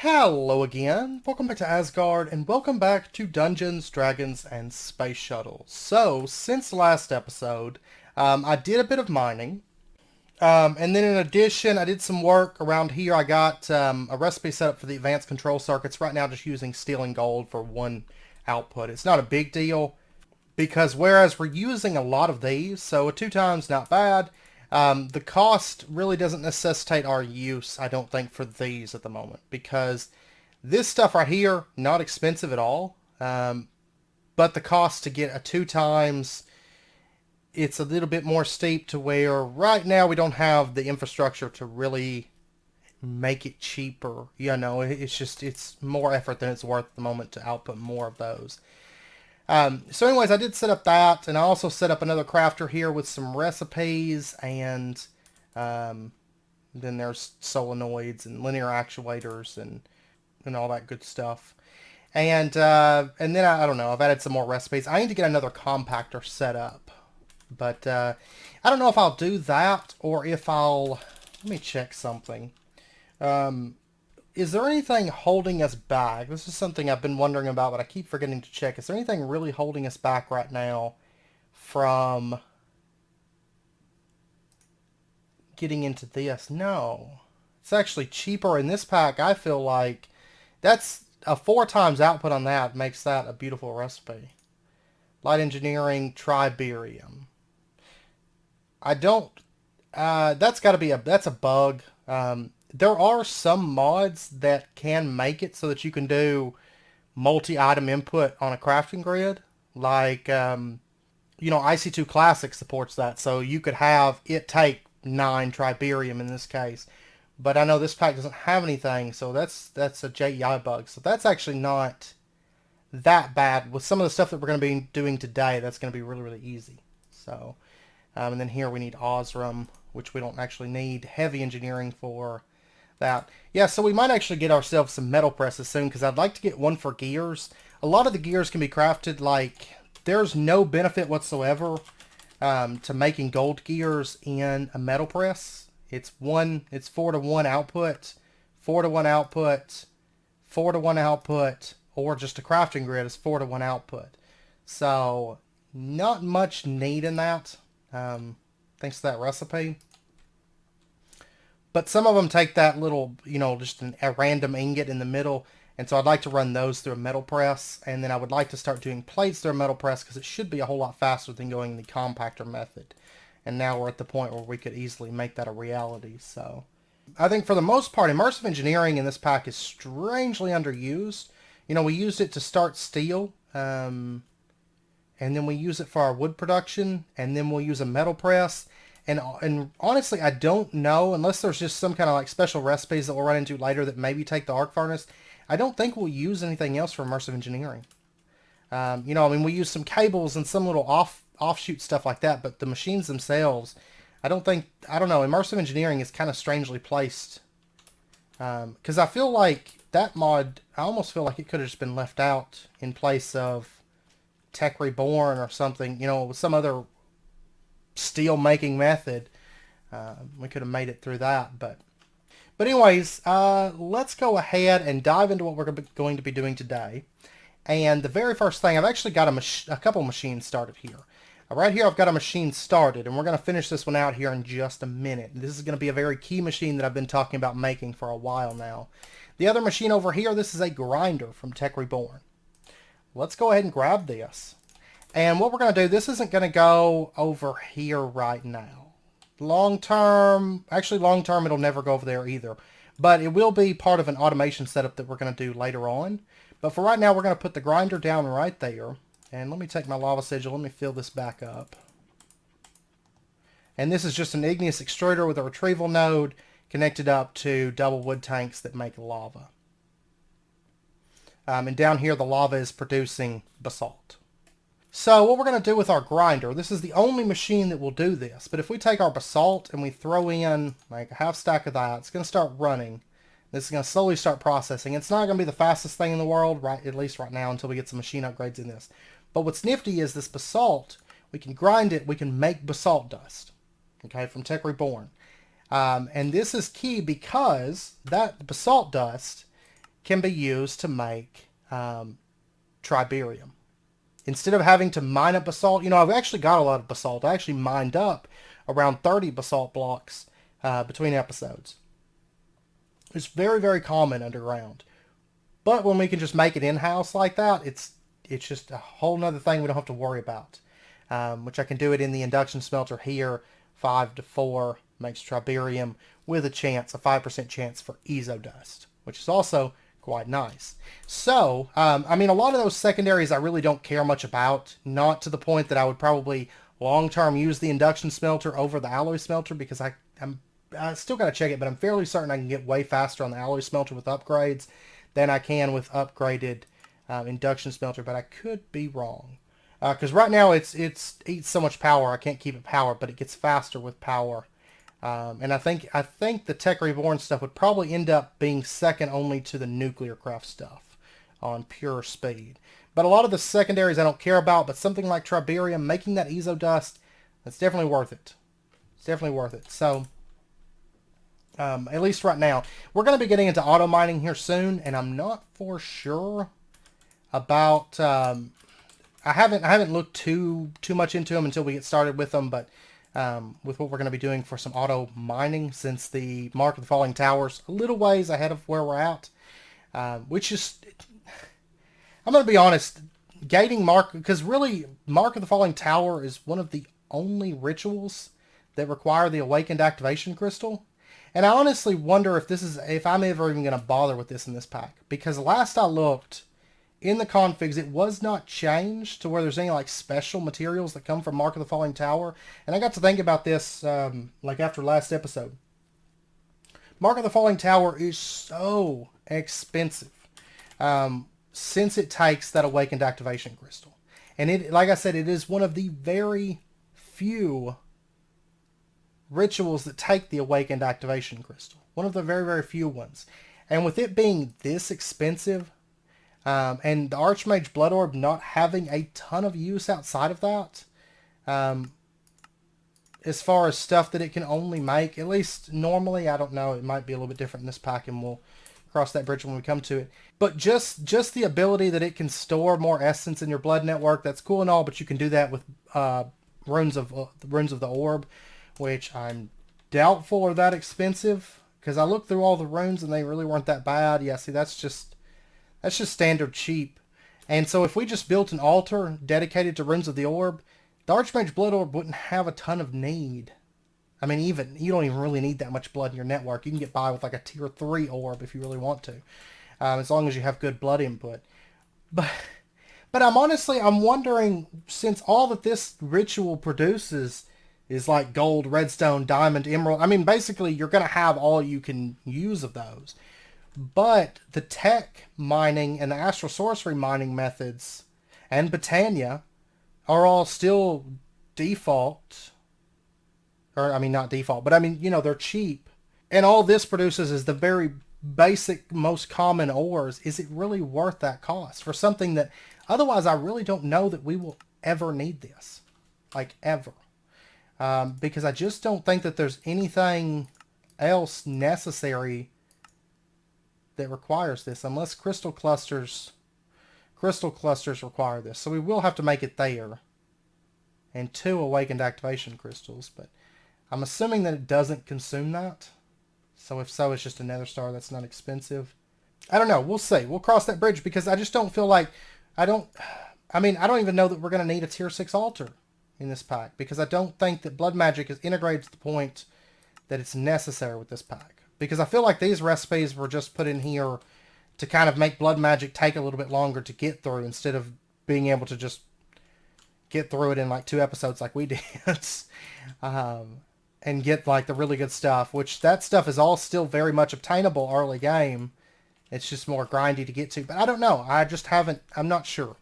Hello again, welcome back to Asgard, and welcome back to Dungeons, Dragons, and Space Shuttles. So, since last episode, I did a bit of mining, and then in addition, I did some work around here. I got a recipe set up for the advanced control circuits, right now just using steel and gold for one output. It's not a big deal, because whereas we're using a lot of these, so a 2 times not bad, the cost really doesn't necessitate our use, I don't think, for these at the moment, because this stuff right here, not expensive at all, but the cost to get a 2 times, it's a little bit more steep to where right now we don't have the infrastructure to really make it cheaper. It's more effort than it's worth at the moment to output more of those. So anyways, I did set up that, and I also set up another crafter here with some recipes, and then there's solenoids and linear actuators and all that good stuff. And then I don't know, I've added some more recipes. I need to get another compactor set up, but I don't know if I'll do that or if I'll, let me check something. Is there anything holding us back? This is something I've been wondering about, but I keep forgetting to check. Is there anything really holding us back right now from getting into this? No. It's actually cheaper in this pack. I feel like that's a 4 times output on that makes that a beautiful recipe. Light engineering, tribarium. I don't, that's got to be that's a bug. There are some mods that can make it so that you can do multi-item input on a crafting grid. Like, IC2 Classic supports that. So you could have it take 9 tribarium in this case. But I know this pack doesn't have anything, so that's a JEI bug. So that's actually not that bad. With some of the stuff that we're going to be doing today, that's going to be really, really easy. So, and then here we need Osram, which we don't actually need heavy engineering for that. Yeah, so we might actually get ourselves some metal presses soon, because I'd like to get one for gears. A lot of the gears can be crafted, like, there's no benefit whatsoever to making gold gears in a metal press. It's 4 to 1 output, 4 to 1 output, 4 to 1 output, or just a crafting grid is 4 to 1 output. So, not much need in that, thanks to that recipe. But some of them take that little, just a random ingot in the middle. And so I'd like to run those through a metal press. And then I would like to start doing plates through a metal press, because it should be a whole lot faster than going the compactor method. And now we're at the point where we could easily make that a reality. So I think for the most part, immersive engineering in this pack is strangely underused. We used it to start steel. And then we use it for our wood production. And then we'll use a metal press. And honestly, I don't know, unless there's just some kind of like special recipes that we'll run into later that maybe take the arc furnace. I don't think we'll use anything else for immersive engineering. We use some cables and some little offshoot stuff like that, but the machines themselves, I don't know, immersive engineering is kind of strangely placed. Because I feel like that mod, I almost feel like it could have just been left out in place of Tech Reborn or something, with some other steel making method. We could have made it through that, but anyways, let's go ahead and dive into what we're going to be doing today. And the very first thing, I've actually got a couple machines started here. Right here I've got a machine started, and we're going to finish this one out here in just a minute. This is going to be a very key machine that I've been talking about making for a while now. The other machine over here, this is a grinder from Tech Reborn. Let's go ahead and grab this. And what we're going to do, this isn't going to go over here right now. Long term, it'll never go over there either. But it will be part of an automation setup that we're going to do later on. But for right now, we're going to put the grinder down right there. And let me take my lava sigil, let me fill this back up. And this is just an igneous extruder with a retrieval node connected up to double wood tanks that make lava. And down here, the lava is producing basalt. So what we're going to do with our grinder, this is the only machine that will do this, but if we take our basalt and we throw in like a half stack of that, it's going to start running. This is going to slowly start processing. It's not going to be the fastest thing in the world, right? At least right now, until we get some machine upgrades in this. But what's nifty is this basalt, we can grind it, we can make basalt dust, okay, from Tech Reborn. And this is key because that basalt dust can be used to make triberium. Instead of having to mine up basalt, I've actually got a lot of basalt. I actually mined up around 30 basalt blocks between episodes. It's very, very common underground. But when we can just make it in-house like that, it's just a whole nother thing we don't have to worry about. Which I can do it in the induction smelter here, 5 to 4, makes triberium with a 5% chance for exodust, which is also quite nice. So, a lot of those secondaries I really don't care much about, not to the point that I would probably long-term use the induction smelter over the alloy smelter, because I still got to check it, but I'm fairly certain I can get way faster on the alloy smelter with upgrades than I can with upgraded induction smelter, but I could be wrong. Because right now it eats so much power, I can't keep it powered, but it gets faster with power. And I think the Tech Reborn stuff would probably end up being second only to the nuclear craft stuff on pure speed. But a lot of the secondaries I don't care about, but something like triberium, making that exodust, that's definitely worth it. It's definitely worth it. So, at least right now. We're going to be getting into auto mining here soon, and I'm not for sure about... I haven't looked too much into them until we get started with them, but with what we're going to be doing for some auto mining, since the Mark of the Falling Tower's a little ways ahead of where we're at, which is, I'm going to be honest, gating Mark, because really Mark of the Falling Tower is one of the only rituals that require the Awakened Activation Crystal, and I honestly wonder if I'm ever even going to bother with this in this pack, because last I looked, in the configs, it was not changed to where there's any like special materials that come from Mark of the Falling Tower. And I got to think about this like after last episode. Mark of the Falling Tower is so expensive since it takes that Awakened Activation Crystal. And it, like I said, it is one of the very few rituals that take the Awakened Activation Crystal. One of the very, very few ones. And with it being this expensive, and the Archmage Blood Orb not having a ton of use outside of that, as far as stuff that it can only make, at least normally, I don't know, it might be a little bit different in this pack, and we'll cross that bridge when we come to it. But just the ability that it can store more essence in your blood network, that's cool and all, but you can do that with runes of the orb, which I'm doubtful are that expensive, because I looked through all the runes and they really weren't that bad. Yeah, see, that's just standard cheap. And so if we just built an altar dedicated to runes of the orb, the Archmage Blood Orb wouldn't have a ton of need. I mean, you don't even really need that much blood in your network. You can get by with like a tier 3 orb if you really want to, as long as you have good blood input. But I'm wondering, since all that this ritual produces is like gold, redstone, diamond, emerald, I mean, basically you're going to have all you can use of those. But the tech mining and the astral sorcery mining methods and Botania are all still default. Or, I mean, not default, but I mean, they're cheap. And all this produces is the very basic, most common ores. Is it really worth that cost for something that otherwise I really don't know that we will ever need this? Like, ever. Because I just don't think that there's anything else necessary that requires this, unless crystal clusters require this. So we will have to make it there. And 2 awakened activation crystals, but I'm assuming that it doesn't consume that. So if so, it's just a nether star that's not expensive. I don't know. We'll see. We'll cross that bridge, because I just don't feel like I don't even know that we're going to need a tier 6 altar in this pack, because I don't think that blood magic is integrated to the point that it's necessary with this pack. Because I feel like these recipes were just put in here to kind of make blood magic take a little bit longer to get through, instead of being able to just get through it in like 2 episodes like we did. And get like the really good stuff, which that stuff is all still very much obtainable early game. It's just more grindy to get to. But I don't know. I'm not sure.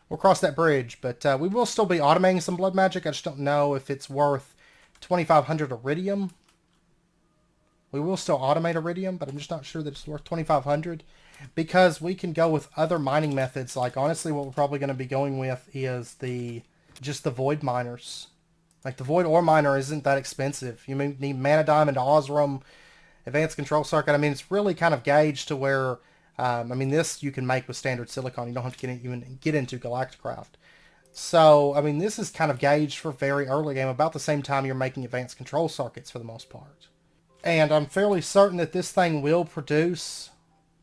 We'll cross that bridge. But we will still be automating some blood magic. I just don't know if it's worth 2,500 iridium. We will still automate iridium, but I'm just not sure that it's worth 2,500, because we can go with other mining methods. Like, honestly, what we're probably going to be going with is just the void miners. Like, the void ore miner isn't that expensive. You need mana diamond, Osram, advanced control circuit. I mean, it's really kind of gauged to where I mean, this you can make with standard silicon. You don't have to even get into Galacticraft. So, I mean, this is kind of gauged for very early game, about the same time you're making advanced control circuits for the most part. And I'm fairly certain that this thing will produce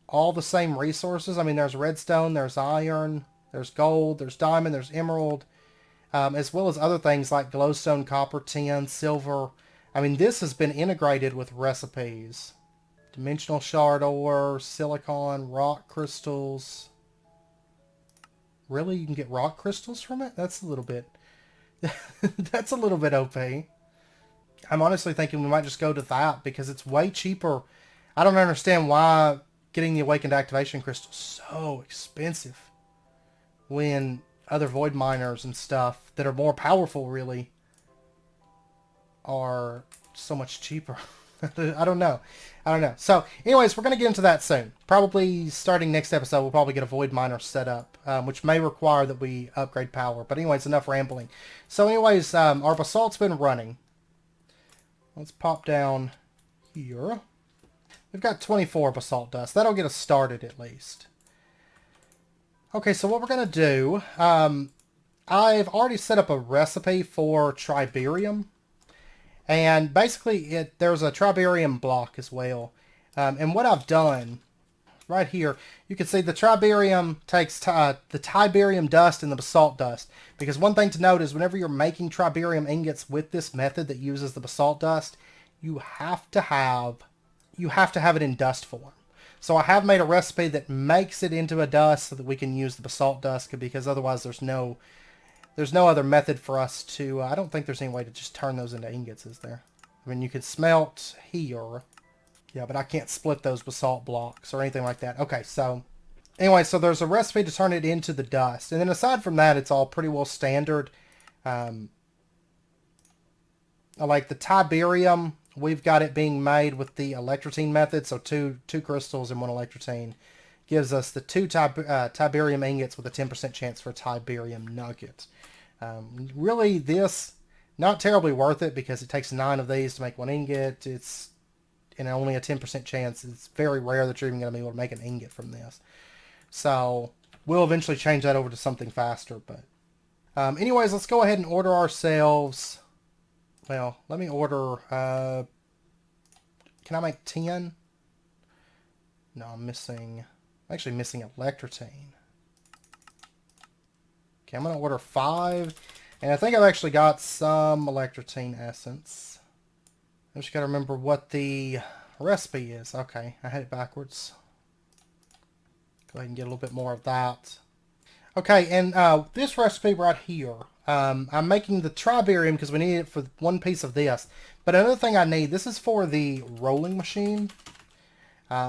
all the same resources. I mean, there's redstone, there's iron, there's gold, there's diamond, there's emerald, as well as other things like glowstone, copper, tin, silver. I mean, this has been integrated with recipes. Dimensional shard ore, silicon, rock crystals. Really? You can get rock crystals from it? That's a little bit... that's a little bit OP. I'm honestly thinking we might just go to that because it's way cheaper. I don't understand why getting the awakened activation crystal is so expensive when other void miners and stuff that are more powerful really are so much cheaper. I don't know. So anyways, we're going to get into that soon. Probably starting next episode, we'll probably get a void miner set up, which may require that we upgrade power. But anyways, enough rambling. So anyways, our basalt's been running. Let's pop down here. We've got 24 basalt dust. That'll get us started at least. Okay, so what we're going to do, I've already set up a recipe for triberium. And basically, there's a triberium block as well. And what I've done, right here, you can see the triberium takes the tiberium dust and the basalt dust. Because one thing to note is whenever you're making triberium ingots with this method that uses the basalt dust, you have to have it in dust form. So I have made a recipe that makes it into a dust so that we can use the basalt dust, because otherwise there's no other method for us to... I don't think there's any way to just turn those into ingots, is there? I mean, you could smelt here. Yeah, but I can't split those basalt blocks or anything like that. Okay, so... Anyway, so there's a recipe to turn it into the dust. And then aside from that, it's all pretty well standard. Like the tiberium, we've got it being made with the electrotine method. So two crystals and one electrotine gives us the two tiberium ingots with a 10% chance for a tiberium nugget. Really, this, not terribly worth it because it takes 9 of these to make 1 ingot. It's only a 10% chance. It's very rare that you're even going to be able to make an ingot from this. So we'll eventually change that over to something faster. But anyways, let's go ahead and order ourselves. Well, let me order. Can I make 10? No, I'm actually missing electrotine. Okay, I'm going to order 5. And I think I've actually got some electrotine essence. I just got to remember what the recipe is. Okay, I had it backwards. Go ahead and get a little bit more of that. Okay, and this recipe right here, I'm making the triberium because we need it for one piece of this. But another thing I need, this is for the rolling machine.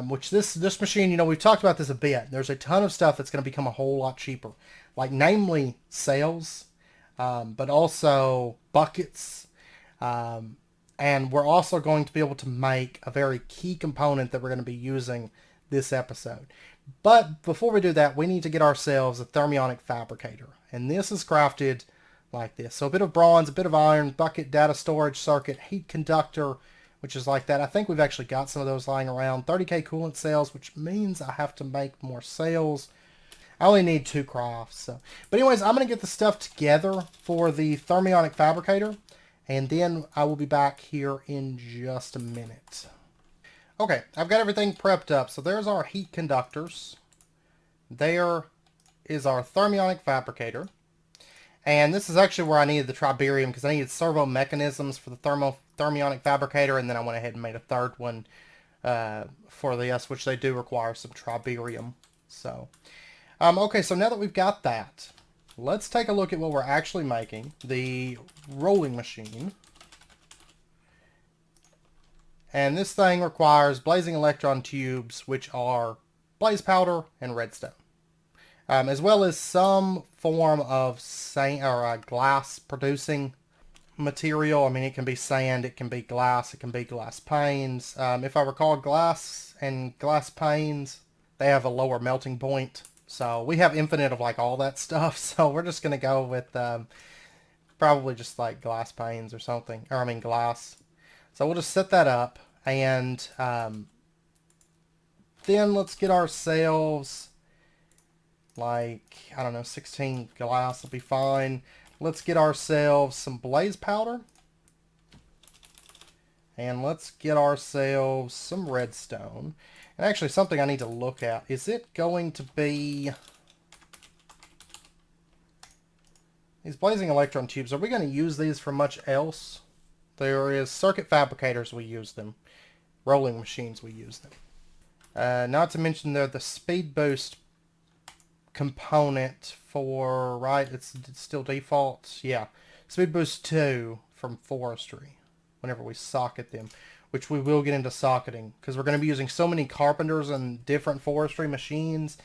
Which this machine, we've talked about this a bit. There's a ton of stuff that's going to become a whole lot cheaper. Like, namely, sails, but also buckets. And we're also going to be able to make a very key component that we're going to be using this episode. But before we do that, we need to get ourselves a Thermionic fabricator. And this is crafted like this. So a bit of bronze, a bit of iron, bucket, data storage circuit, heat conductor, which is like that. I think we've actually got some of those lying around. 30k coolant cells, which means I have to make more cells. I only need 2 crafts. So. But anyways, I'm going to get the stuff together for the Thermionic fabricator. And then I will be back here in just a minute. Okay, I've got everything prepped up. So there's our heat conductors. There is our Thermionic fabricator. And this is actually where I needed the triberium, because I needed servo mechanisms for the Thermionic fabricator, and then I went ahead and made a third one for this, which they do require some triberium. So, okay, so now that we've got that, let's take a look at what we're actually making, the rolling machine. And this thing requires blazing electron tubes, which are blaze powder and redstone. As well as some form of sand or glass producing material. I mean, it can be sand, it can be glass, it can be glass panes. If I recall, glass and glass panes, they have a lower melting point. So we have infinite of like all that stuff. So we're just going to go with probably just like glass panes or something. Or I mean glass. So we'll just set that up. And then let's get ourselves, like, I don't know, 16 glass will be fine. Let's get ourselves some blaze powder. And let's get ourselves some redstone. And actually, something I need to look at. Is it going to be... These blazing electron tubes, are we going to use these for much else? There is circuit fabricators, we use them. Rolling machines, we use them. Not to mention they're the speed boost component for, right, it's still default. Yeah, speed boost 2 from forestry whenever we socket them, which we will get into socketing because we're going to be using so many carpenters and different forestry machines,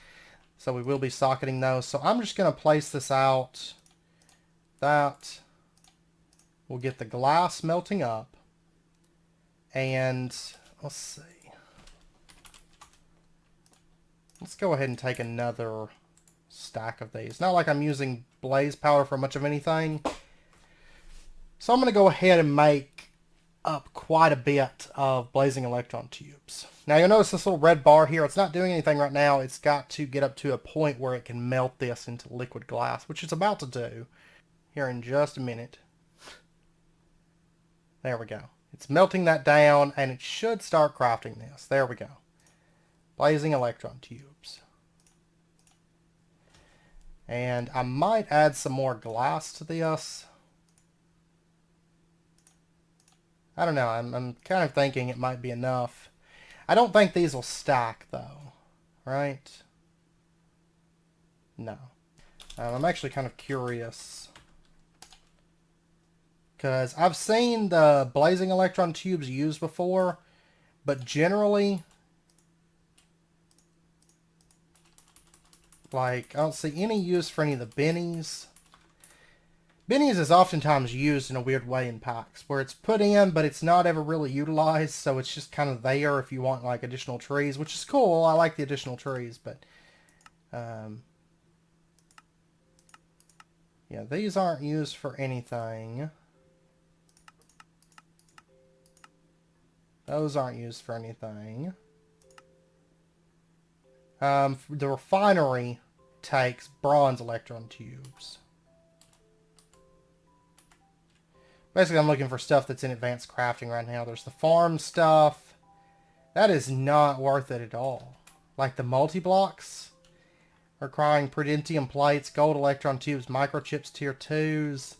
so we will be socketing those. So I'm just going to place this out. That will get the glass melting up, and let's see, let's go ahead and take another stack of these. Not like I'm using blaze powder for much of anything, so I'm going to go ahead and make up quite a bit of blazing electron tubes. Now you'll notice this little red bar here, it's not doing anything right now. It's got to get up to a point where it can melt this into liquid glass, which it's about to do here in just a minute. There we go. It's melting that down, and it should start crafting this. There we go. Blazing electron tubes. And I might add some more glass to this. I don't know. I'm kind of thinking it might be enough. I don't think these will stack, though. Right? No. I'm actually kind of curious, because I've seen the blazing electron tubes used before, but generally, like, I don't see any use for any of the bennies. Bennies is oftentimes used in a weird way in packs, where it's put in, but it's not ever really utilized, so it's just kind of there if you want, like, additional trees, which is cool. I like the additional trees, but, yeah, these aren't used for anything. Those aren't used for anything. The refinery takes bronze electron tubes. Basically, I'm looking for stuff that's in advanced crafting right now. There's the farm stuff. That is not worth it at all. Like the multi-blocks requiring prudentium plates, gold electron tubes, microchips tier 2s.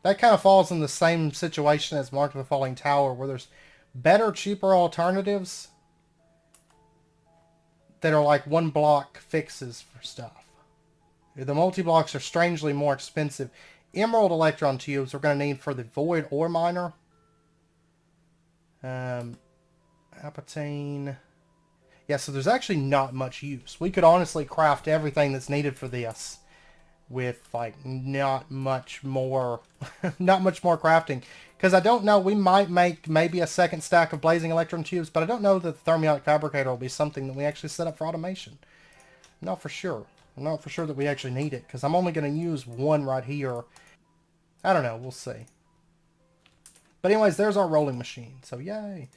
That kind of falls in the same situation as Mark of the Falling Tower, where there's better, cheaper alternatives that are like one block fixes for stuff. The multi-blocks are strangely more expensive. Emerald electron tubes we're going to need for the void ore miner. Apatine. Yeah, so there's actually not much use. We could honestly craft everything that's needed for this with like not much more not much more crafting, because I don't know, we might make maybe a second stack of blazing electron tubes, but I don't know that the Thermionic fabricator will be something that we actually set up for automation. Not for sure. I'm not for sure that we actually need it, because I'm only going to use one right here. I don't know, we'll see. But anyways, there's our rolling machine, so yay.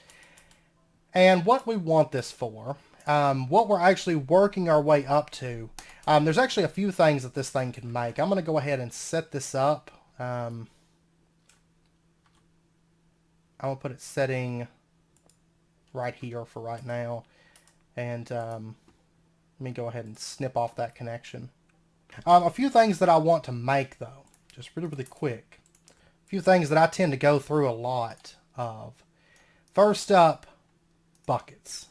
And what we want this for, what we're actually working our way up to, there's actually a few things that this thing can make. I'm going to go ahead and set this up. I'm going to put it setting right here for right now. And let me go ahead and snip off that connection. A few things that I want to make, though, just really, really quick. A few things that I tend to go through a lot of. First up, buckets.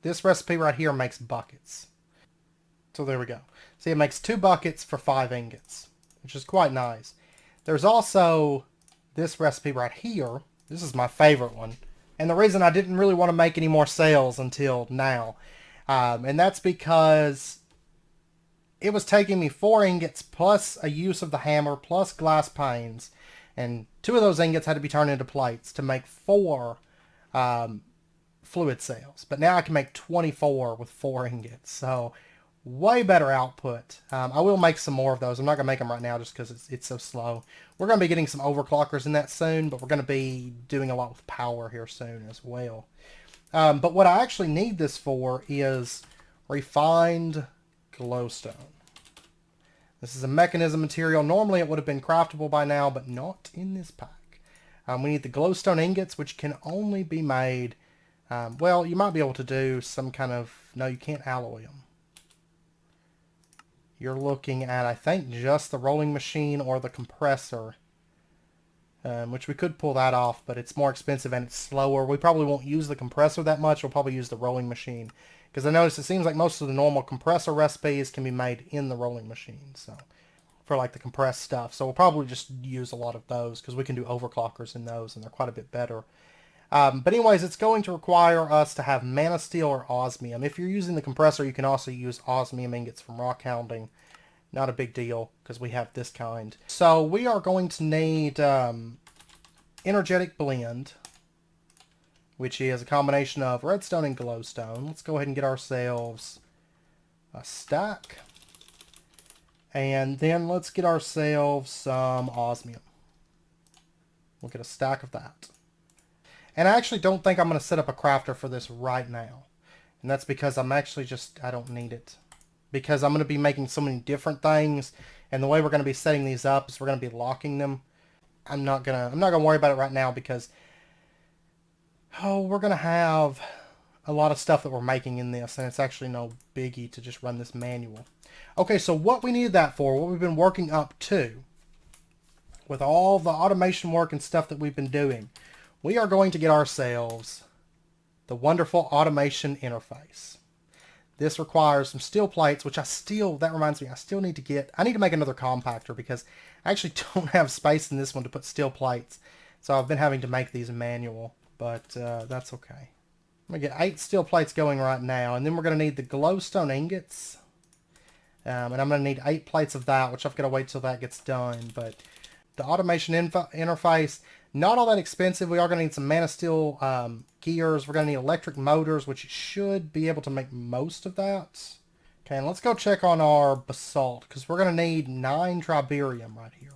This recipe right here makes buckets. So there we go. See, it makes 2 buckets for 5 ingots, which is quite nice. There's also this recipe right here. This is my favorite one. And the reason I didn't really want to make any more sales until now. And that's because it was taking me 4 ingots plus a use of the hammer plus glass panes. And 2 of those ingots had to be turned into plates to make 4 fluid cells. But now I can make 24 with 4 ingots. So way better output. I will make some more of those. I'm not going to make them right now just because it's so slow. We're going to be getting some overclockers in that soon, but we're going to be doing a lot with power here soon as well. But what I actually need this for is refined glowstone. This is a mechanism material. Normally it would have been craftable by now, but not in this pack. We need the glowstone ingots, which can only be made... well, you might be able to do some kind of... No, you can't alloy them. You're looking at, I think, just the rolling machine or the compressor. Which we could pull that off, but it's more expensive and it's slower. We probably won't use the compressor that much. We'll probably use the rolling machine. Because I noticed it seems like most of the normal compressor recipes can be made in the rolling machine. So, for like the compressed stuff. So we'll probably just use a lot of those because we can do overclockers in those and they're quite a bit better. But anyways, it's going to require us to have mana steel or osmium. If you're using the compressor, you can also use osmium ingots from rock hounding. Not a big deal because we have this kind. So we are going to need energetic blend, which is a combination of redstone and glowstone. Let's go ahead and get ourselves a stack. And then let's get ourselves some osmium. We'll get a stack of that. And I actually don't think I'm going to set up a crafter for this right now. And that's because I'm actually I don't need it. Because I'm going to be making so many different things, and the way we're going to be setting these up is we're going to be locking them. I'm not gonna worry about it right now because we're gonna have a lot of stuff that we're making in this, and it's actually no biggie to just run this manual. Okay, so what we need that for, what we've been working up to, with all the automation work and stuff that we've been doing, we are going to get ourselves the wonderful automation interface. This requires some steel plates, which that reminds me, I need to make another compactor because I actually don't have space in this one to put steel plates. So I've been having to make these manual, but that's okay. I'm going to get 8 steel plates going right now, and then we're going to need the glowstone ingots. And I'm going to need 8 plates of that, which I've got to wait till that gets done. But the automation interface, not all that expensive. We are going to need some mana steel gears. We're going to need electric motors, which should be able to make most of that. Okay, and let's go check on our basalt, because we're going to need 9 triberium right here.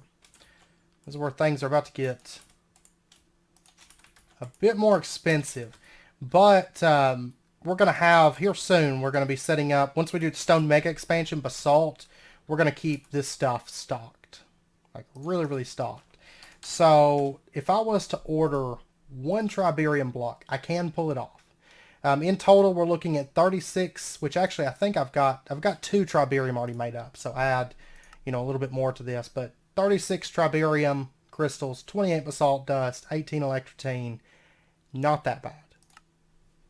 This is where things are about to get a bit more expensive. But we're going to have, here soon, we're going to be setting up, once we do the stone mega expansion, basalt, we're going to keep this stuff stocked. Like, really, really stocked. So, if I was to order 1 triberium block, I can pull it off. In total, we're looking at 36, which actually I think I've got 2 triberium already made up. So add, a little bit more to this. But 36 triberium crystals, 28 basalt dust, 18 electrotine. Not that bad.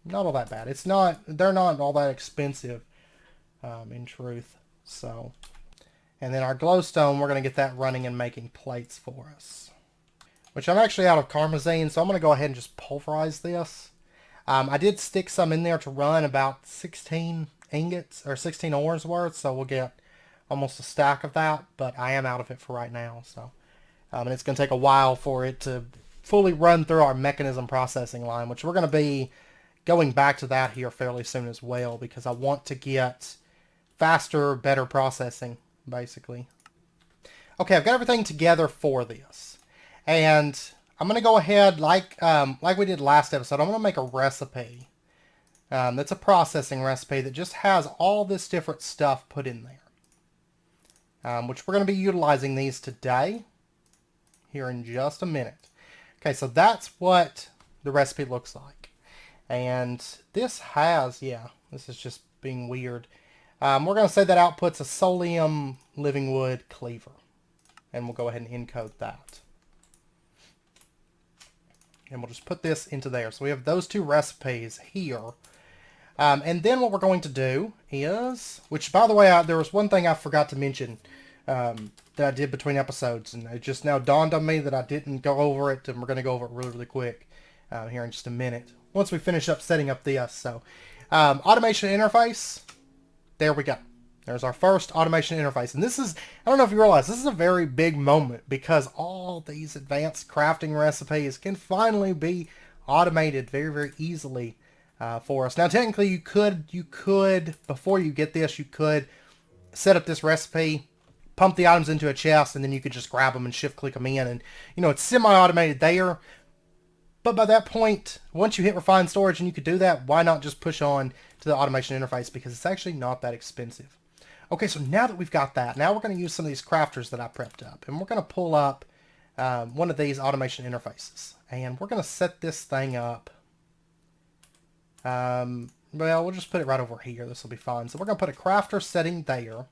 Not all that bad. They're not all that expensive, in truth. So, and then our glowstone, we're going to get that running and making plates for us. Which I'm actually out of karmazine, so I'm going to go ahead and just pulverize this. I did stick some in there to run about 16 ingots, or 16 ores worth, so we'll get almost a stack of that, but I am out of it for right now, so. And it's going to take a while for it to fully run through our mechanism processing line, which we're going to be going back to that here fairly soon as well, because I want to get faster, better processing, basically. Okay, I've got everything together for this. And I'm going to go ahead, like we did last episode, I'm going to make a recipe. That's a processing recipe that just has all this different stuff put in there. Which we're going to be utilizing these today, here in just a minute. Okay, so that's what the recipe looks like. And this has, this is just being weird. We're going to say that outputs a solium living wood cleaver. And we'll go ahead and encode that. And we'll just put this into there. So we have those 2 recipes here. And then what we're going to do is, which by the way, there was one thing I forgot to mention that I did between episodes. And it just now dawned on me that I didn't go over it. And we're going to go over it really, really quick here in just a minute. Once we finish up setting up this. So automation interface, there we go. There's our first automation interface. And this is, I don't know if you realize, this is a very big moment because all these advanced crafting recipes can finally be automated very, very easily for us. Now, technically, you could, before you get this, you could set up this recipe, pump the items into a chest, and then you could just grab them and shift-click them in. And, it's semi-automated there. But by that point, once you hit refined storage and you could do that, why not just push on to the automation interface? Because it's actually not that expensive. Okay, so now that we've got that, now we're going to use some of these crafters that I prepped up. And we're going to pull up one of these automation interfaces. And we're going to set this thing up. Well, we'll just put it right over here. This will be fine. So we're going to put a crafter setting there.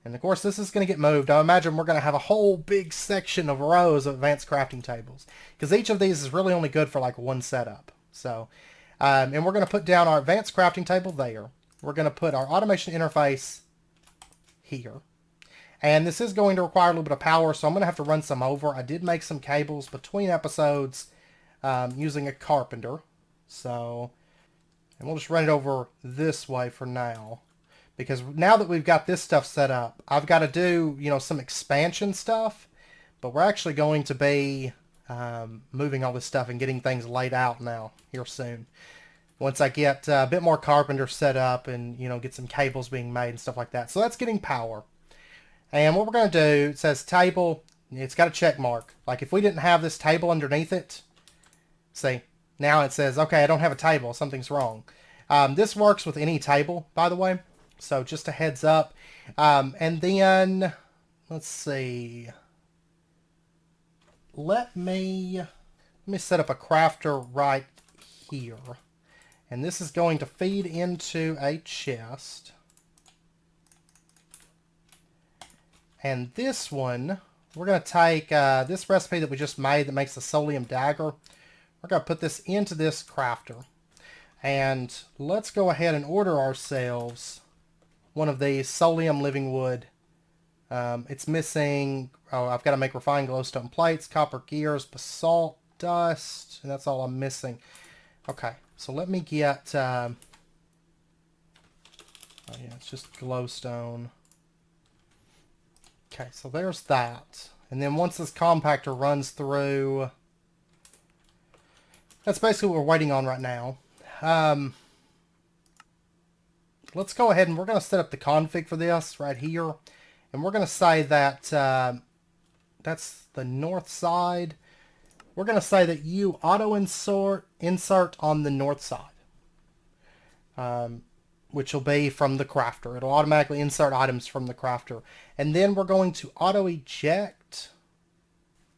And of course, this is going to get moved. I imagine we're going to have a whole big section of rows of advanced crafting tables, because each of these is really only good for like one setup. So, and we're going to put down our advanced crafting table there. We're going to put our automation interface here. And this is going to require a little bit of power, so I'm going to have to run some over. I did make some cables between episodes using a carpenter. So, and we'll just run it over this way for now. Because now that we've got this stuff set up, I've got to do, some expansion stuff. But we're actually going to be moving all this stuff and getting things laid out now, here soon. Once I get a bit more carpenter set up and, get some cables being made and stuff like that. So that's getting power. And what we're going to do, it says table, it's got a check mark. Like if we didn't have this table underneath it, see, now it says, okay, I don't have a table, something's wrong. This works with any table, by the way. So just a heads up. And then, let's see. Let me set up a crafter right here. And this is going to feed into a chest. And this one, we're going to take this recipe that we just made that makes the Solium dagger. We're going to put this into this crafter. And let's go ahead and order ourselves one of these Solium living wood. It's missing, I've got to make refined glowstone plates, copper gears, basalt dust, and that's all I'm missing. Okay, so let me get, oh yeah, it's just glowstone. Okay, so there's that. And then once this compactor runs through, that's basically what we're waiting on right now. Let's go ahead and we're going to set up the config for this right here. And we're going to say that that's the north side. We're going to say that you insert on the north side. Which will be from the crafter. It'll automatically insert items from the crafter. And then we're going to auto eject.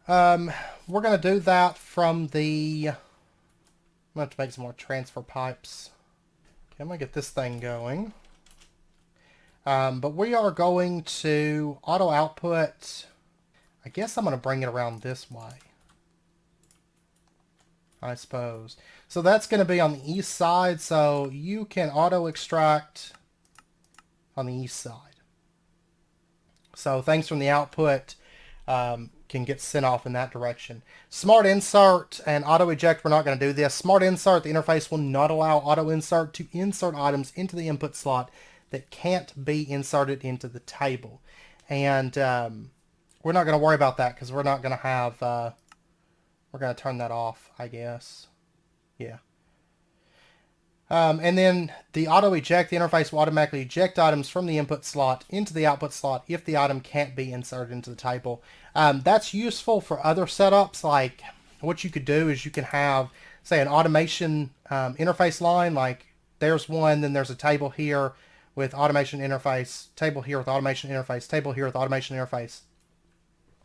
We're going to do that from the... I'm going to have to make some more transfer pipes. I'm going to get this thing going. But we are going to auto output. I guess I'm going to bring it around this way, I suppose. So that's going to be on the east side. So you can auto extract on the east side. So things from the output can get sent off in that direction. Smart insert and auto eject, we're not going to do this. Smart insert, the interface will not allow auto insert to insert items into the input slot that can't be inserted into the table. And we're not going to worry about that because we're not going to have, we're going to turn that off, I guess. Yeah. And then the auto eject, the interface will automatically eject items from the input slot into the output slot if the item can't be inserted into the table. That's useful for other setups. Like what you could do is you can have, say, an automation interface line. Like there's one, then there's a table here with automation interface, table here with automation interface, table here with automation interface.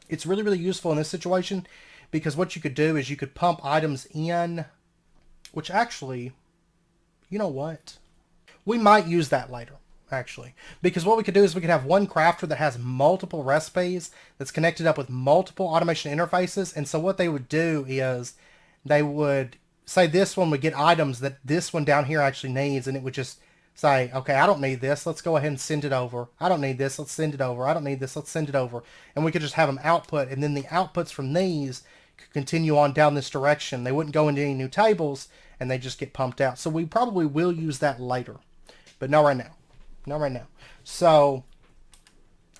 It's really, really useful in this situation because what you could do is you could pump items in, which actually... You know what? We might use that later, actually. Because what we could do is we could have one crafter that has multiple recipes that's connected up with multiple automation interfaces. And so what they would do is they would say this one would get items that this one down here actually needs. And it would just say, okay, I don't need this. Let's go ahead and send it over. I don't need this. Let's send it over. I don't need this. Let's send it over. And we could just have them output. And then the outputs from these could continue on down this direction. They wouldn't go into any new tables. And they just get pumped out. So we probably will use that later. But not right now. Not right now. So,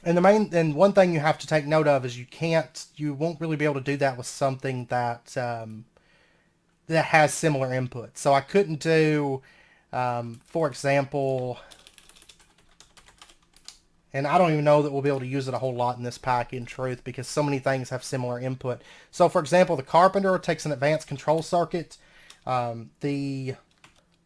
and one thing you have to take note of is you won't really be able to do that with something that that has similar input. So I couldn't do, for example, And I don't even know that we'll be able to use it a whole lot in this pack, in truth, because so many things have similar input. So, for example, the Carpenter takes an advanced control circuit. The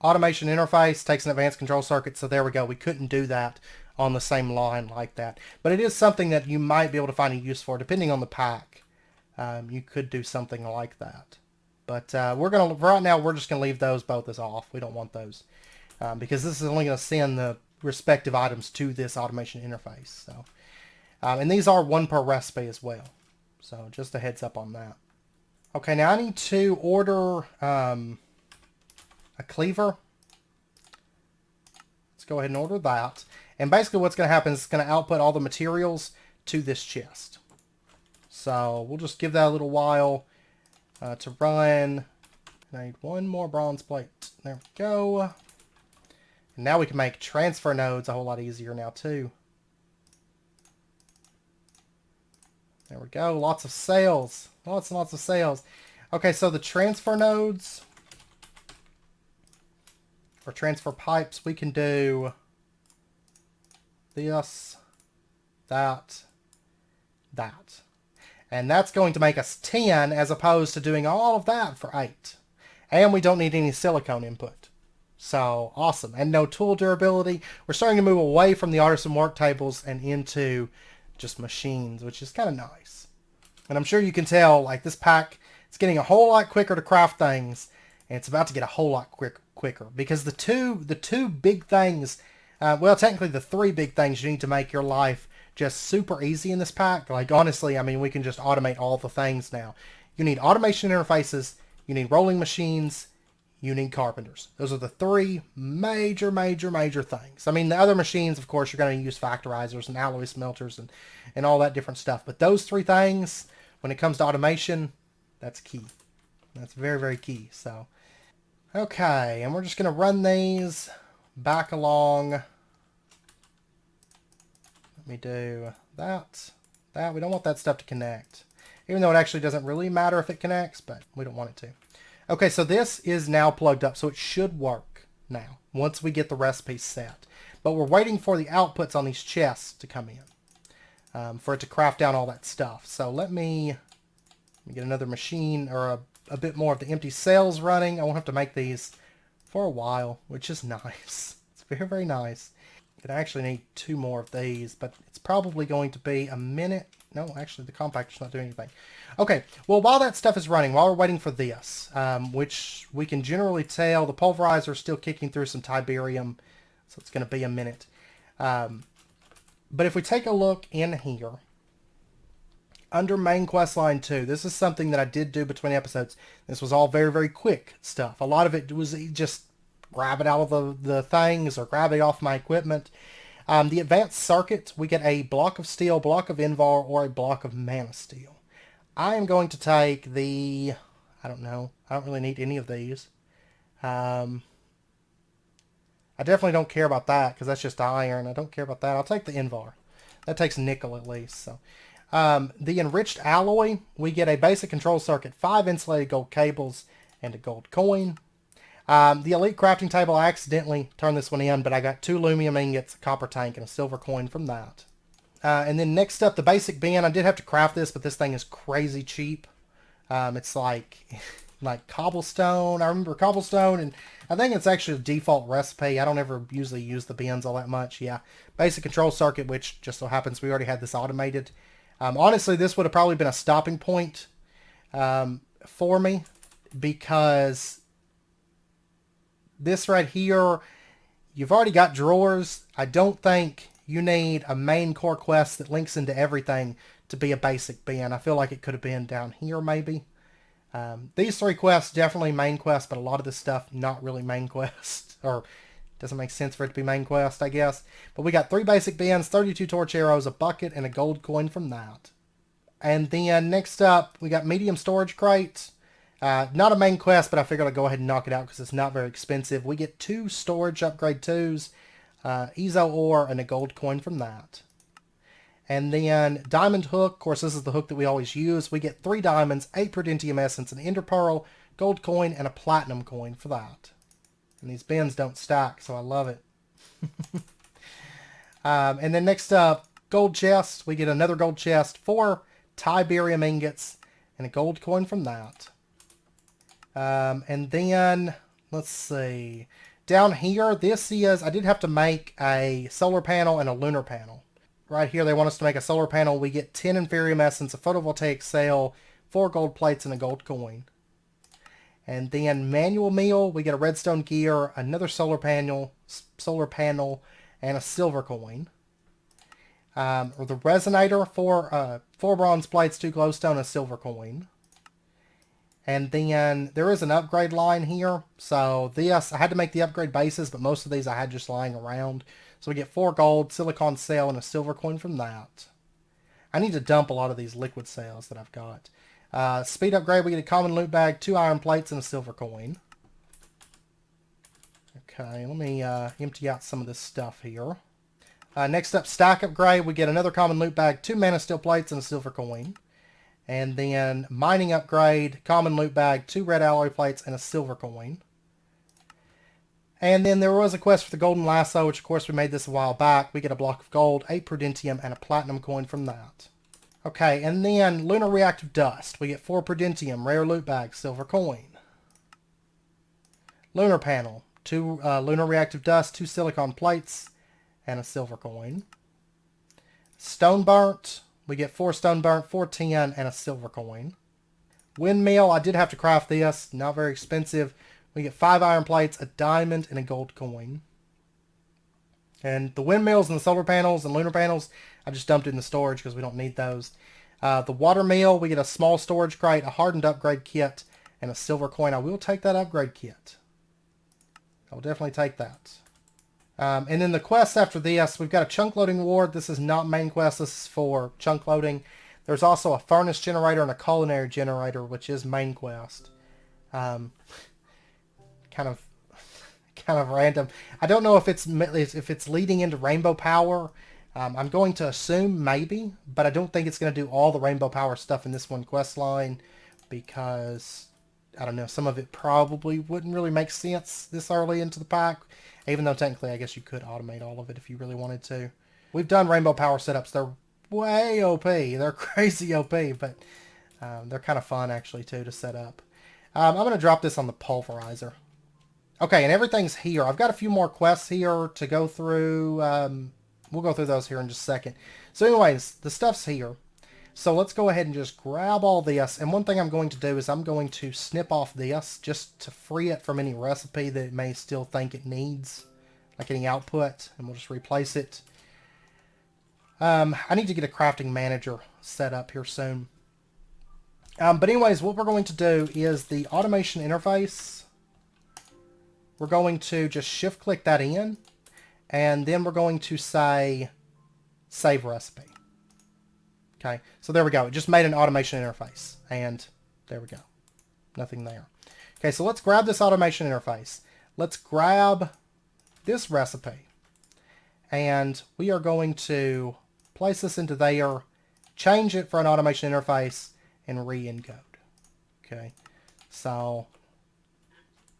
automation interface takes an advanced control circuit. So there we go. We couldn't do that on the same line like that. But it is something that you might be able to find a use for, depending on the pack. You could do something like that. But right now, we're just going to leave those both as off. We don't want those. Because this is only going to send the respective items to this automation interface. So, and these are 1 per recipe as well. So just a heads up on that. Okay, now I need to order a cleaver. Let's go ahead and order that. And basically what's going to happen is it's going to output all the materials to this chest. So we'll just give that a little while to run. I need 1 more bronze plate. There we go. And now we can make transfer nodes a whole lot easier now too. There we go. Lots of sales. Lots and lots of sales. Okay, so the transfer nodes or transfer pipes, we can do this, that, that. And that's going to make us 10 as opposed to doing all of that for 8. And we don't need any silicone input. So, awesome. And no tool durability. We're starting to move away from the artisan work tables and into just machines, which is kind of nice. And I'm sure you can tell, like, this pack, it's getting a whole lot quicker to craft things, and it's about to get a whole lot quicker. Because the two big things, well, technically the 3 big things you need to make your life just super easy in this pack. Like, honestly, I mean, we can just automate all the things now. You need automation interfaces, you need rolling machines, you need carpenters. Those are the 3 major things. I mean, the other machines, of course, you're going to use factorizers and alloy smelters and all that different stuff. But those 3 things, when it comes to automation, that's key. That's very key. So, okay, and we're just going to run these back along. Let me do that. We don't want that stuff to connect. Even though it actually doesn't really matter if it connects, but we don't want it to. Okay, so this is now plugged up, so it should work now, once we get the recipe set. But we're waiting for the outputs on these chests to come in, for it to craft down all that stuff. So let me get another machine, or a bit more of the empty cells running. I won't have to make these for a while, which is nice. It's very nice. I actually need 2 more of these, but it's probably going to be a minute. No, actually, the compactor's not doing anything. Okay, well, while that stuff is running, while we're waiting for this, which we can generally tell, the pulverizer is still kicking through some tiberium, so it's going to be a minute. But if we take a look in here, under main quest line 2, this is something that I did do between episodes. This was all very quick stuff. A lot of it was just grab it out of the things or grab it off my equipment. The advanced circuit, we get a block of steel, block of Invar, or a block of mana steel. I am going to take the, I don't know, I don't really need any of these. I definitely don't care about that because that's just iron. I don't care about that. I'll take the Invar. That takes nickel at least. So, the enriched alloy, we get a basic control circuit, 5 insulated gold cables, and a gold coin. The elite crafting table, I accidentally turned this one in, but I got 2 aluminum ingots, a copper tank, and a silver coin from that. And then next up, the basic bin. I did have to craft this, but this thing is crazy cheap. It's like cobblestone. I remember cobblestone, and I think it's actually a default recipe. I don't ever usually use the bins all that much. Yeah, basic control circuit, which just so happens we already had this automated. Honestly, this would have probably been a stopping point for me, because this right here, you've already got drawers. I don't think you need a main core quest that links into everything to be a basic bin. I feel like it could have been down here maybe. These 3 quests, definitely main quest, but a lot of this stuff, not really main quest. Or doesn't make sense for it to be main quest, I guess. But we got 3 basic bins, 32 torch arrows, a bucket, and a gold coin from that. And then next up, we got medium storage crates. Not a main quest, but I figured I'd go ahead and knock it out because it's not very expensive. We get 2 storage upgrade 2s, Ezo ore, and a gold coin from that. And then diamond hook, of course this is the hook that we always use. We get 3 diamonds, 8 prudentium essence, an ender pearl, gold coin, and a platinum coin for that. And these bins don't stack, so I love it. And then next up, gold chest. We get another gold chest, 4 Tiberium ingots, and a gold coin from that. And then, let's see. Down here, this is, I did have to make a solar panel and a lunar panel. Right here, they want us to make a solar panel. We get 10 Inferium Essence, a photovoltaic cell, 4 gold plates, and a gold coin. And then manual meal, we get a redstone gear, another solar panel, and a silver coin. Or the resonator, 4 bronze plates, 2 glowstone, and a silver coin. And then there is an upgrade line here. So this, I had to make the upgrade bases, but most of these I had just lying around. So we get 4 gold, silicon cell, and a silver coin from that. I need to dump a lot of these liquid cells that I've got. Speed upgrade, we get a common loot bag, 2 iron plates, and a silver coin. Okay, let me empty out some of this stuff here. Next up, stack upgrade, we get another common loot bag, 2 mana steel plates, and a silver coin. And then mining upgrade, common loot bag, 2 red alloy plates, and a silver coin. And then there was a quest for the golden lasso, which of course we made this a while back. We get a block of gold, 8 prudentium, and a platinum coin from that. Okay, and then lunar reactive dust. We get 4 prudentium, rare loot bag, silver coin. Lunar panel, 2 lunar reactive dust, 2 silicon plates, and a silver coin. Stone burnt. We get 4 stone burnt, 4 tin, and a silver coin. Windmill, I did have to craft this. Not very expensive. We get 5 iron plates, a diamond, and a gold coin. And the windmills and the solar panels and lunar panels, I just dumped in the storage because we don't need those. The water mill, we get a small storage crate, a hardened upgrade kit, and a silver coin. I will take that upgrade kit. I will definitely take that. And then the quests after this, we've got a chunk loading ward. This is not main quest. This is for chunk loading. There's also a furnace generator and a culinary generator, which is main quest. Kind of random. I don't know if it's leading into rainbow power. I'm going to assume maybe, but I don't think it's going to do all the rainbow power stuff in this one quest line because I don't know. Some of it probably wouldn't really make sense this early into the pack. Even though technically I guess you could automate all of it if you really wanted to. We've done rainbow power setups. They're way OP. They're crazy OP, but they're kind of fun actually too to set up. I'm going to drop this on the pulverizer. Okay, and everything's here. I've got a few more quests here to go through. We'll go through those here in just a second. So anyways, the stuff's here. So let's go ahead and just grab all this. And one thing I'm going to do is I'm going to snip off this just to free it from any recipe that it may still think it needs, like any output, and we'll just replace it. I need to get a crafting manager set up here soon. But anyways, what we're going to do is the automation interface. We're going to just shift click that in, and then we're going to say save recipe. Okay, so there we go. It just made an automation interface, and there we go. Nothing there. Okay, so let's grab this automation interface. Let's grab this recipe, and we are going to place this into there, change it for an automation interface, and re-encode. Okay, so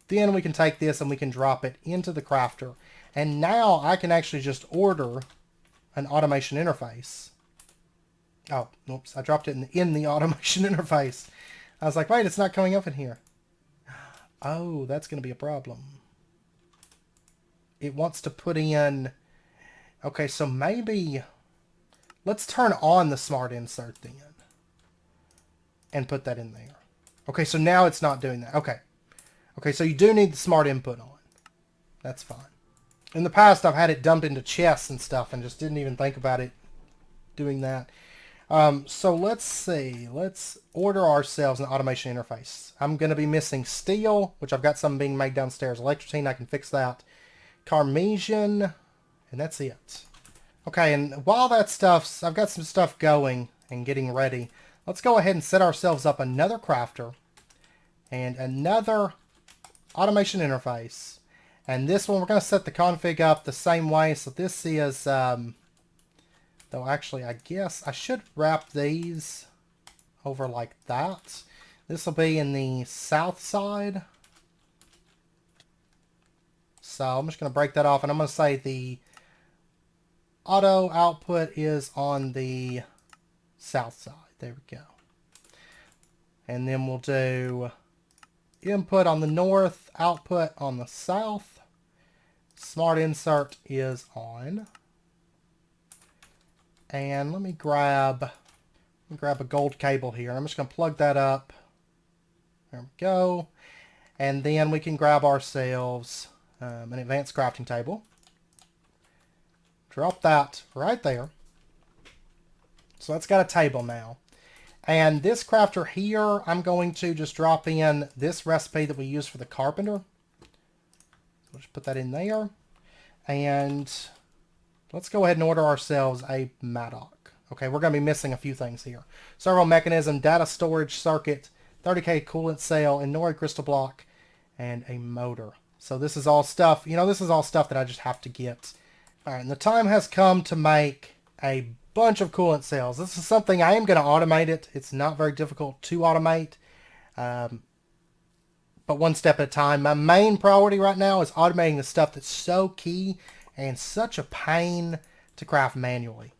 then we can take this and we can drop it into the crafter, and now I can actually just order an automation interface. Oh, oops, I dropped it in the automation interface. I was like, wait, it's not coming up in here. Oh, that's going to be a problem. It wants to put in... Okay, so maybe... Let's turn on the smart insert then. And put that in there. Okay, so now it's not doing that. Okay. Okay, so you do need the smart input on. That's fine. In the past, I've had it dumped into chests and stuff and just didn't even think about it doing that. So let's see. Let's order ourselves an automation interface. I'm going to be missing steel, which I've got some being made downstairs. Electrotine, I can fix that. Carmesian, and that's it. Okay, and while that stuff's... I've got some stuff going and getting ready. Let's go ahead and set ourselves up another crafter and another automation interface. And this one, we're going to set the config up the same way. So this is... Though actually, I guess I should wrap these over like that. This will be in the south side. So I'm just going to break that off, and I'm going to say the auto output is on the south side. There we go. And then we'll do input on the north, output on the south. Smart insert is on. And let me grab a gold cable here. I'm just going to plug that up. There we go. And then we can grab ourselves an advanced crafting table. Drop that right there. So that's got a table now. And this crafter here, I'm going to just drop in this recipe that we use for the carpenter. So just put that in there. And let's go ahead and order ourselves a Maddock. Okay, we're going to be missing a few things here. Servo mechanism, data storage circuit, 30K coolant cell, and Nori crystal block, and a motor. So this is all stuff, this is all stuff that I just have to get. All right, and the time has come to make a bunch of coolant cells. This is something I am going to automate it. It's not very difficult to automate, but one step at a time. My main priority right now is automating the stuff that's so key and such a pain to craft manually.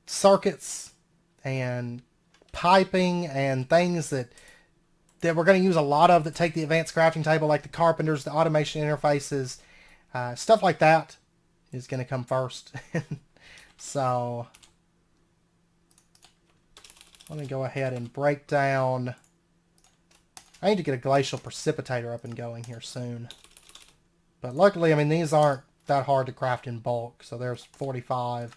Circuits and piping and things that we're going to use a lot of that take the advanced crafting table, like the carpenters, the automation interfaces, stuff like that is going to come first. So let me go ahead and break down. I need to get a glacial precipitator up and going here soon. But luckily, I mean, these aren't that hard to craft in bulk. So there's 45.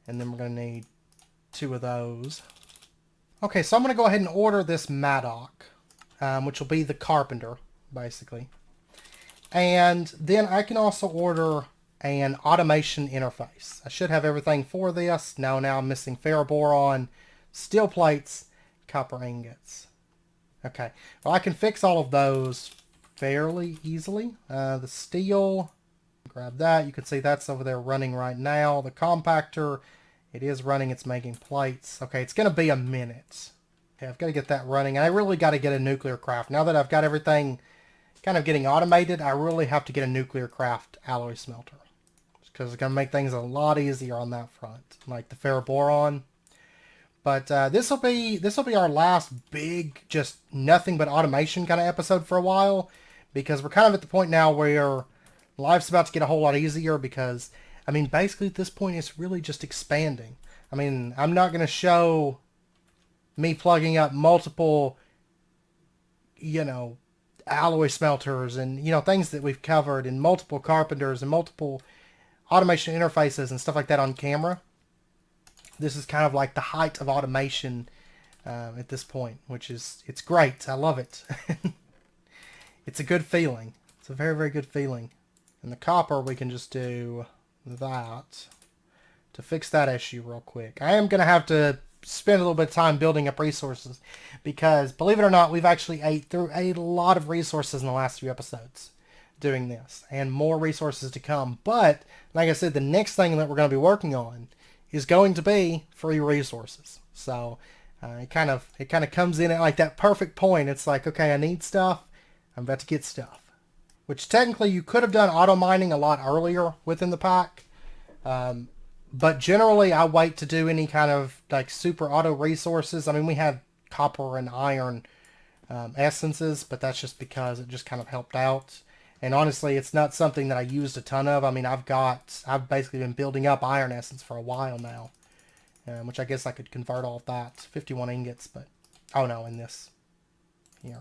And then we're going to need 2 of those. Okay, so I'm going to go ahead and order this Maddock, which will be the carpenter, basically. And then I can also order an automation interface. I should have everything for this. Now I'm missing ferroboron, steel plates, copper ingots. Okay, well, I can fix all of those fairly easily. The steel, grab that. You can see that's over there running right now. The compactor, it is running. It's making plates. Okay, it's going to be a minute. Okay, I've got to get that running. I really got to get a nuclear craft. Now that I've got everything kind of getting automated, I really have to get a nuclear craft alloy smelter, because it's going to make things a lot easier on that front, like the ferroboron. But this will be our last big, just nothing but automation kind of episode for a while, because we're kind of at the point now where life's about to get a whole lot easier, because, I mean, basically at this point it's really just expanding. I mean, I'm not going to show me plugging up multiple, alloy smelters and, things that we've covered, and multiple carpenters and multiple automation interfaces and stuff like that on camera. This is kind of like the height of automation at this point, which is, it's great. I love it. It's a good feeling. It's a very, very good feeling. And the copper, we can just do that to fix that issue real quick. I am going to have to spend a little bit of time building up resources, because, believe it or not, we've actually ate through a lot of resources in the last few episodes doing this, and more resources to come. But, like I said, the next thing that we're going to be working on is going to be free resources. So it kind of comes in at like that perfect point. It's like, okay, I need stuff. I'm about to get stuff. Which technically you could have done auto mining a lot earlier within the pack. But generally I wait to do any kind of like super auto resources. I mean, we had copper and iron essences, but that's just because it just kind of helped out. And honestly, it's not something that I used a ton of. I mean, I've basically been building up iron essence for a while now, which I guess I could convert all of that. 51 ingots, but, oh no, in this here,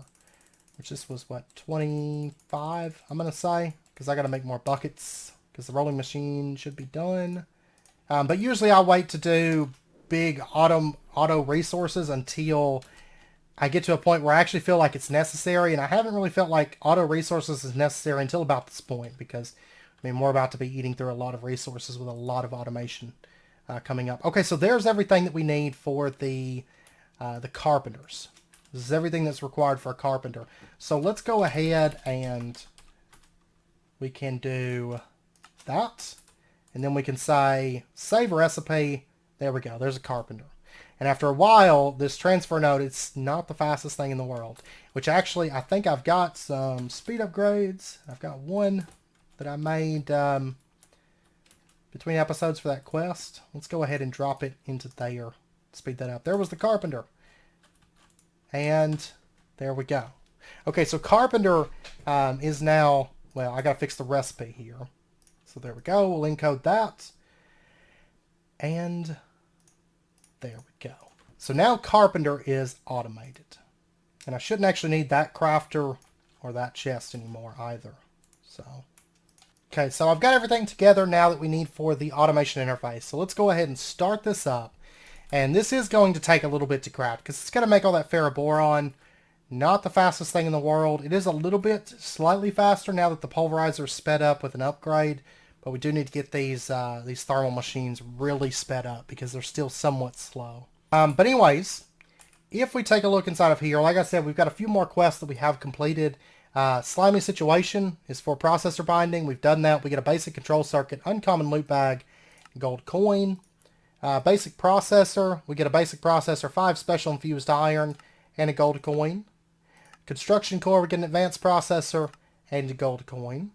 which this was, what, 25, I'm going to say, because I got to make more buckets, because the rolling machine should be done. But usually I wait to do big auto resources until I get to a point where I actually feel like it's necessary, and I haven't really felt like auto resources is necessary until about this point, because I mean, we're about to be eating through a lot of resources with a lot of automation coming up. Okay, so there's everything that we need for the carpenters. This is everything that's required for a carpenter. So let's go ahead and we can do that, and then we can say save recipe. There we go. There's a carpenter. And after a while, this transfer node, it's not the fastest thing in the world. Which actually, I think I've got some speed upgrades. I've got one that I made between episodes for that quest. Let's go ahead and drop it into there. Speed that up. There was the carpenter. And there we go. Okay, so carpenter is now, well, I got to fix the recipe here. So there we go. We'll encode that. And there we go. So now carpenter is automated. And I shouldn't actually need that crafter or that chest anymore either. So, okay, so I've got everything together now that we need for the automation interface. So let's go ahead and start this up. And this is going to take a little bit to craft because it's going to make all that ferroboron. Not the fastest thing in the world. It is a little bit slightly faster now that the pulverizer is sped up with an upgrade. But we do need to get these thermal machines really sped up because they're still somewhat slow. But anyways, if we take a look inside of here, like I said, we've got a few more quests that we have completed. Slimy Situation is for processor binding. We've done that. We get a basic control circuit, uncommon loot bag, gold coin. Basic processor, we get a basic processor, 5 special infused iron, and a gold coin. Construction core, we get an advanced processor and a gold coin.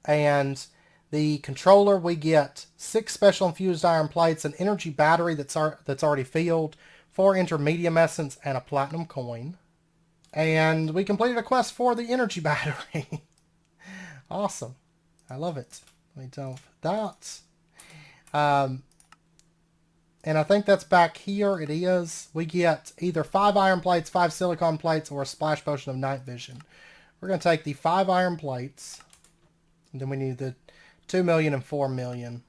And the controller, we get 6 special infused iron plates, an energy battery that's already filled, 4 intermedium essence, and a platinum coin. And we completed a quest for the energy battery. Awesome. I love it. Let me dump that. And I think that's back here. It is. We get either 5 iron plates, 5 silicon plates, or a splash potion of night vision. We're going to take the 5 iron plates. And then we need the 2 million and 4 million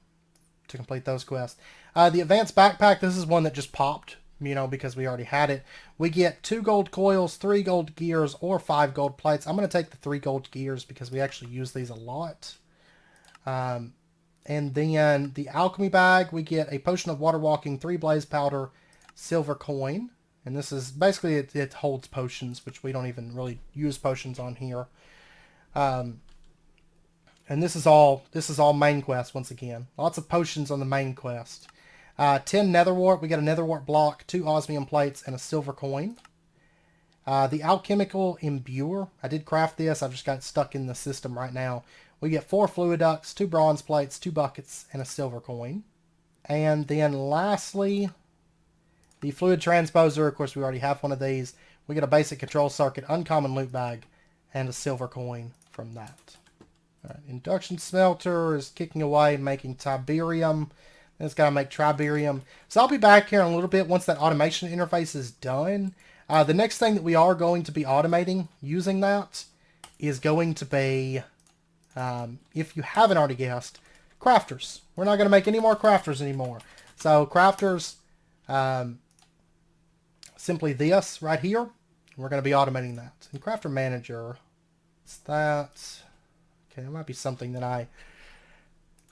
to complete those quests. The advanced backpack, this is one that just popped, you know, because we already had it. We get 2 gold coils, 3 gold gears, or 5 gold plates. I'm going to take the 3 gold gears because we actually use these a lot. And then the alchemy bag, we get a potion of water walking, 3 blaze powder, silver coin. And this is basically, it holds potions, which we don't even really use potions on here. And this is all main quest once again. Lots of potions on the main quest. 10 netherwort, we get a netherwort block, 2 osmium plates, and a silver coin. The alchemical imbuer, I did craft this, I just got stuck in the system right now. We get 4 fluid ducts, 2 bronze plates, 2 buckets, and a silver coin. And then lastly, the fluid transposer. Of course, we already have one of these. We get a basic control circuit, uncommon loot bag, and a silver coin from that. All right, induction smelter is kicking away, making tiberium. Then it's got to make triberium. So I'll be back here in a little bit once that automation interface is done. The next thing that we are going to be automating using that is going to be... if you haven't already guessed, crafters. We're not going to make any more crafters anymore. So crafters, simply this right here. We're going to be automating that. And crafter manager, it's that. Okay, that might be something that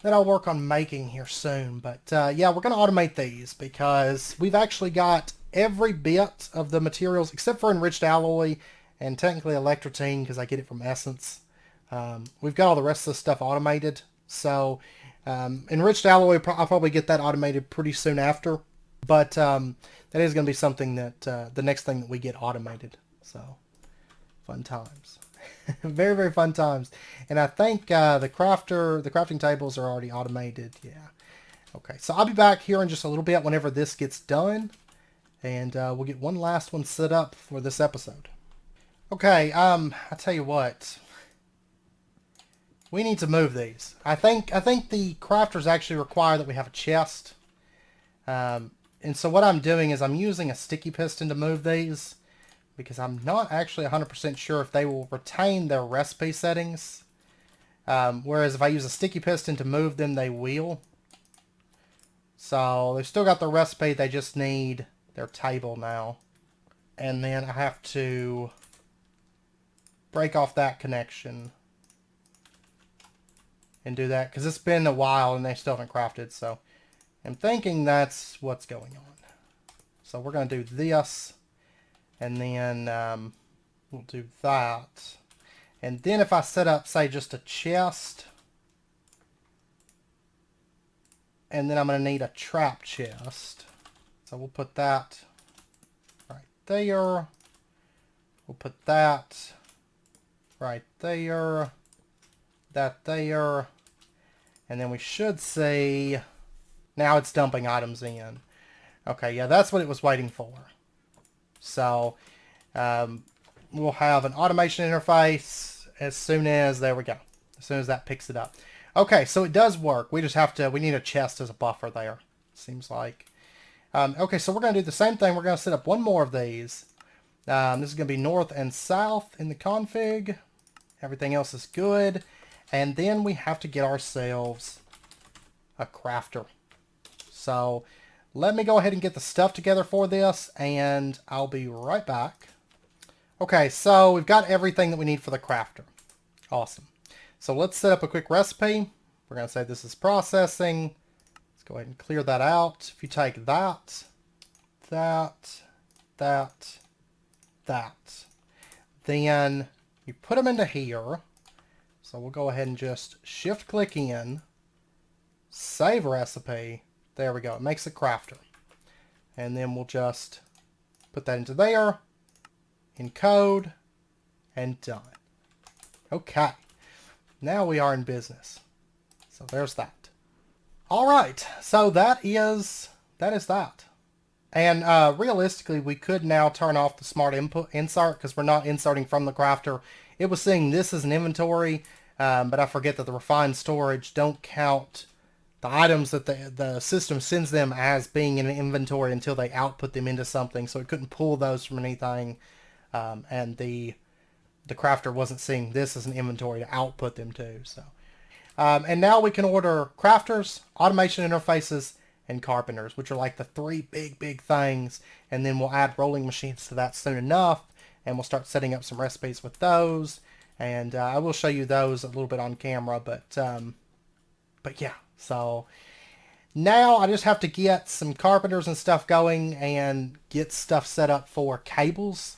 I'll work on making here soon. But yeah, we're going to automate these because we've actually got every bit of the materials except for enriched alloy and technically electrotine because I get it from Essence. We've got all the rest of the stuff automated. So enriched alloy, I'll probably get that automated pretty soon after. But that is going to be something that the next thing that we get automated. So fun times. Very, very fun times. And I think the crafting tables are already automated. Yeah. Okay, so I'll be back here in just a little bit whenever this gets done. And we'll get one last one set up for this episode. Okay, I tell you what. We need to move these. I think the crafters actually require that we have a chest. And so what I'm doing is I'm using a sticky piston to move these because I'm not actually 100% sure if they will retain their recipe settings. Whereas if I use a sticky piston to move them, they will. So they've still got their recipe, they just need their table now. And then I have to break off that connection and do that because it's been a while and they still haven't crafted, so I'm thinking that's what's going on. So we're going to do this and then we'll do that, and then if I set up, say, just a chest, and then I'm going to need a trap chest, so we'll put that right there, we'll put that right there, that there, And then we should see, now it's dumping items in. Okay, yeah, that's what it was waiting for. So we'll have an automation interface as soon as, there we go, as soon as that picks it up. Okay, so it does work. We just have to, we need a chest as a buffer there, seems like. Okay, so we're going to do the same thing. We're going to set up one more of these. This is going to be north and south in the config. Everything else is good. And then we have to get ourselves a crafter. So let me go ahead and get the stuff together for this, and I'll be right back. Okay, so we've got everything that we need for the crafter. Awesome. So let's set up a quick recipe. We're going to say this is processing. Let's go ahead and clear that out. If you take that, that, then you put them into here. So we'll go ahead and just shift click in, save recipe. There we go. It makes a crafter. And then we'll just put that into there, encode, and done. Okay. Now we are in business. So there's that. All right. So that is that. And realistically, we could now turn off the smart input insert because we're not inserting from the crafter. It was saying this is an inventory, but I forget that the refined storage don't count the items that the system sends them as being in an inventory until they output them into something. So it couldn't pull those from anything, and the crafter wasn't seeing this as an inventory to output them to. So, and now we can order crafters, automation interfaces, and carpenters, which are like the three big things. And then we'll add rolling machines to that soon enough, and we'll start setting up some recipes with those. And I will show you those a little bit on camera, but yeah. So now I just have to get some carpenters and stuff going and get stuff set up for cables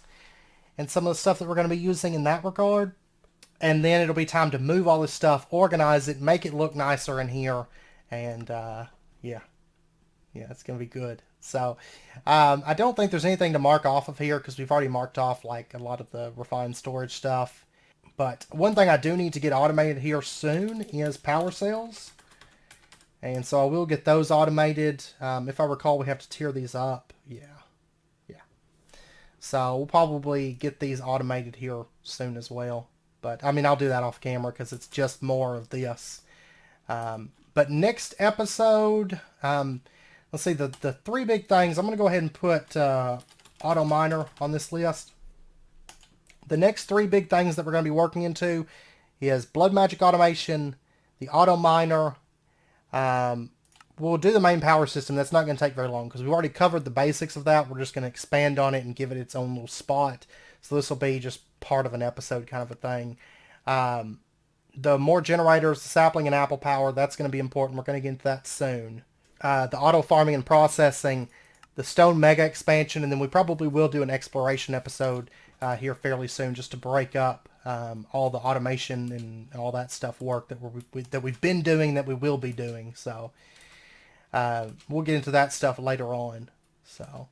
and some of the stuff that we're going to be using in that regard. And then it'll be time to move all this stuff, organize it, make it look nicer in here. And yeah, it's going to be good. So I don't think there's anything to mark off of here because we've already marked off like a lot of the refined storage stuff. But one thing I do need to get automated here soon is power cells. And so I will get those automated. If I recall, we have to tier these up. Yeah. So we'll probably get these automated here soon as well. But, I mean, I'll do that off camera because it's just more of this. But next episode, let's see, the three big things. I'm going to go ahead and put auto miner on this list. The next three big things that we're going to be working into is blood magic automation, the auto miner. We'll do the main power system. That's not going to take very long because we've already covered the basics of that. We're just going to expand on it and give it its own little spot. So this will be just part of an episode kind of a thing. The more generators, the sapling and apple power, that's going to be important. We're going to get into that soon. The auto farming and processing, the stone mega expansion, and then we probably will do an exploration episode here fairly soon just to break up all the automation and all that stuff work that we've been doing, that we will be doing. So we'll get into that stuff later on. So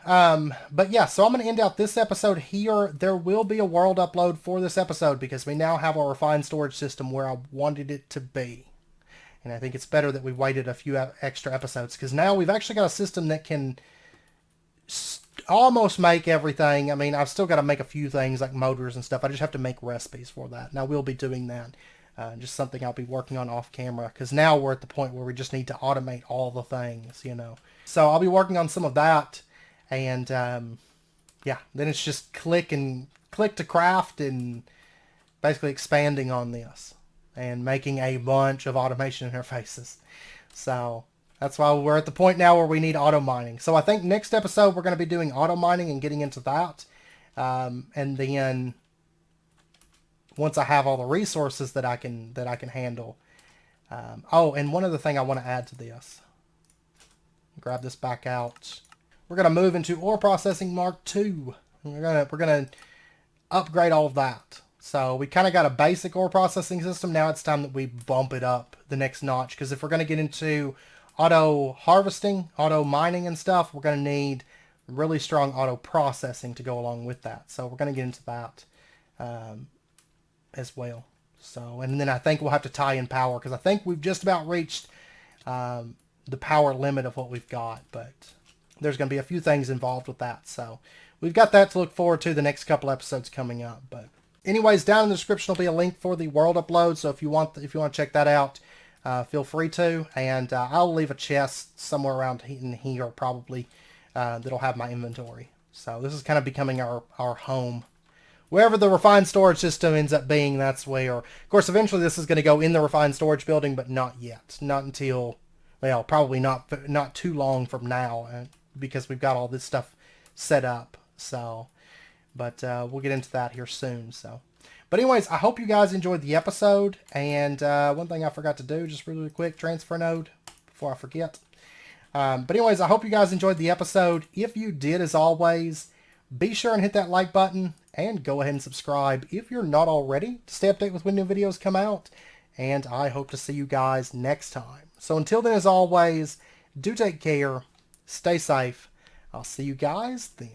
but yeah, so I'm going to end out this episode here. There will be a world upload for this episode because we now have our refined storage system where I wanted it to be. And I think it's better that we waited a few extra episodes because now we've actually got a system that can almost make everything. I mean, I've still got to make a few things like motors and stuff. I just have to make recipes for that. Now we'll be doing that. Just something I'll be working on off camera because now we're at the point where we just need to automate all the things, you know. So I'll be working on some of that. And yeah, then it's just click to craft and basically expanding on this and making a bunch of automation interfaces. So that's why we're at the point now where we need auto mining. So I think next episode we're going to be doing auto mining and getting into that. And then once I have all the resources that I can handle. Oh, and one other thing I want to add to this. Grab this back out. We're going to move into ore processing Mark II. We're going to upgrade all of that. So we kind of got a basic ore processing system. Now it's time that we bump it up the next notch. Because if we're going to get into auto harvesting, auto mining and stuff, we're going to need really strong auto processing to go along with that. So we're going to get into that as well. So, and then I think we'll have to tie in power because I think we've just about reached the power limit of what we've got. But there's going to be a few things involved with that. So we've got that to look forward to the next couple episodes coming up. But anyways, down in the description will be a link for the world upload. So if you want to check that out, feel free to. And I'll leave a chest somewhere around in here probably that'll have my inventory. So this is kind of becoming our home. Wherever the refined storage system ends up being, that's where. Of course, eventually this is going to go in the refined storage building, but not yet. Not until, well, probably not too long from now, because we've got all this stuff set up. So, but we'll get into that here soon. So, but anyways, I hope you guys enjoyed the episode. And one thing I forgot to do, just really quick, transfer node before I forget. But anyways, I hope you guys enjoyed the episode. If you did, as always, be sure and hit that like button and go ahead and subscribe if you're not already to stay updated with when new videos come out. And I hope to see you guys next time. So until then, as always, do take care, stay safe. I'll see you guys then.